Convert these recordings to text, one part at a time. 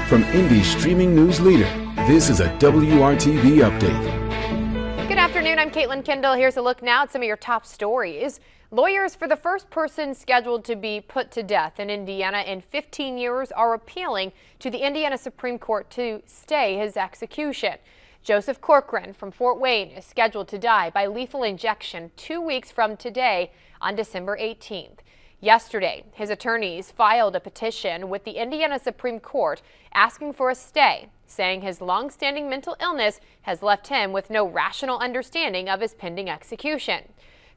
From Indy's streaming news leader, this is a WRTV update. Good afternoon, I'm Caitlin Kendall. Here's a look now at some of your top stories. Lawyers for the first person scheduled to be put to death in Indiana in 15 years are appealing to the Indiana Supreme Court to stay his execution. Joseph Corcoran from Fort Wayne is scheduled to die by lethal injection 2 weeks from today on December 18th. Yesterday, his attorneys filed a petition with the Indiana Supreme Court asking for a stay, saying his long-standing mental illness has left him with no rational understanding of his pending execution.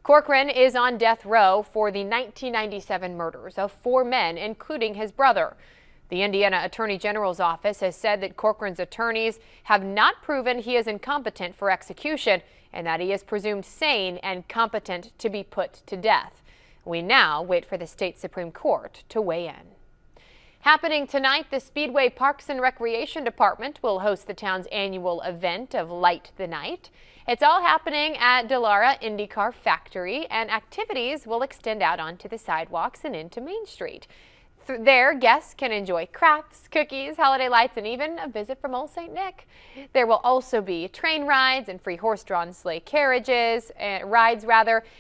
Corcoran is on death row for the 1997 murders of 4 men, including his brother. The Indiana Attorney General's office has said that Corcoran's attorneys have not proven he is incompetent for execution and that he is presumed sane and competent to be put to death. We now wait for the state Supreme Court to weigh in. Happening tonight, the Speedway Parks and Recreation Department will host the town's annual event of Light the Night. It's all happening at Dallara IndyCar Factory, and activities will extend out onto the sidewalks and into Main Street. There, guests can enjoy crafts, cookies, holiday lights, and even a visit from Old St. Nick. There will also be train rides and free horse-drawn sleigh carriages, rides,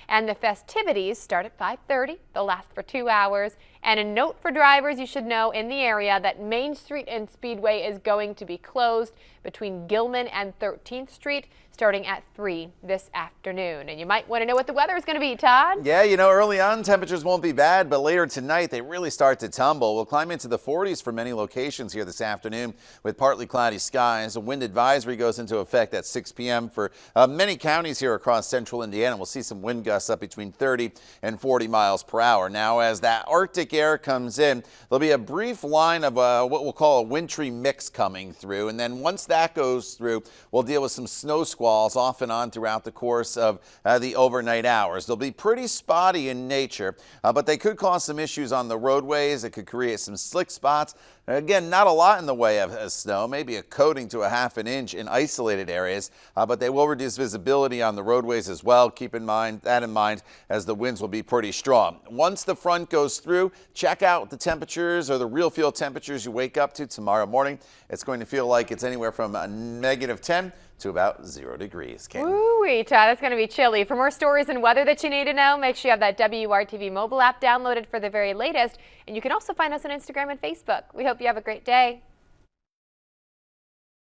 and the festivities start at 5:30. They'll last for 2 hours. And a note for drivers, you should know in the area that Main Street and Speedway is going to be closed between Gilman and 13th Street starting at 3 this afternoon. And you might want to know what the weather is going to be, Todd. Yeah, you know, early on temperatures won't be bad, but later tonight they really start to tumble. We'll climb into the 40s for many locations here this afternoon with partly cloudy skies. A wind advisory goes into effect at 6 p.m. for many counties here across central Indiana. We'll see some wind gusts up between 30 and 40 miles per hour. Now, as that Arctic air comes in, there'll be a brief line of what we'll call a wintry mix coming through. And then once that goes through, we'll deal with some snow squalls off and on throughout the course of the overnight hours. They'll be pretty spotty in nature, but they could cause some issues on the roadways. It could create some slick spots. Again, not a lot in the way of snow, maybe a coating to a half an inch in isolated areas, but they will reduce visibility on the roadways as well. Keep in mind as the winds will be pretty strong. Once the front goes through, check out the temperatures or the real field temperatures you wake up to tomorrow morning. It's going to feel like it's anywhere from a -10 to about 0 degrees. Ooh-wee, Todd, it's going to be chilly. For more stories and weather that you need to know, make sure you have that WRTV mobile app downloaded for the very latest. And you can also find us on Instagram and Facebook. We hope you have a great day.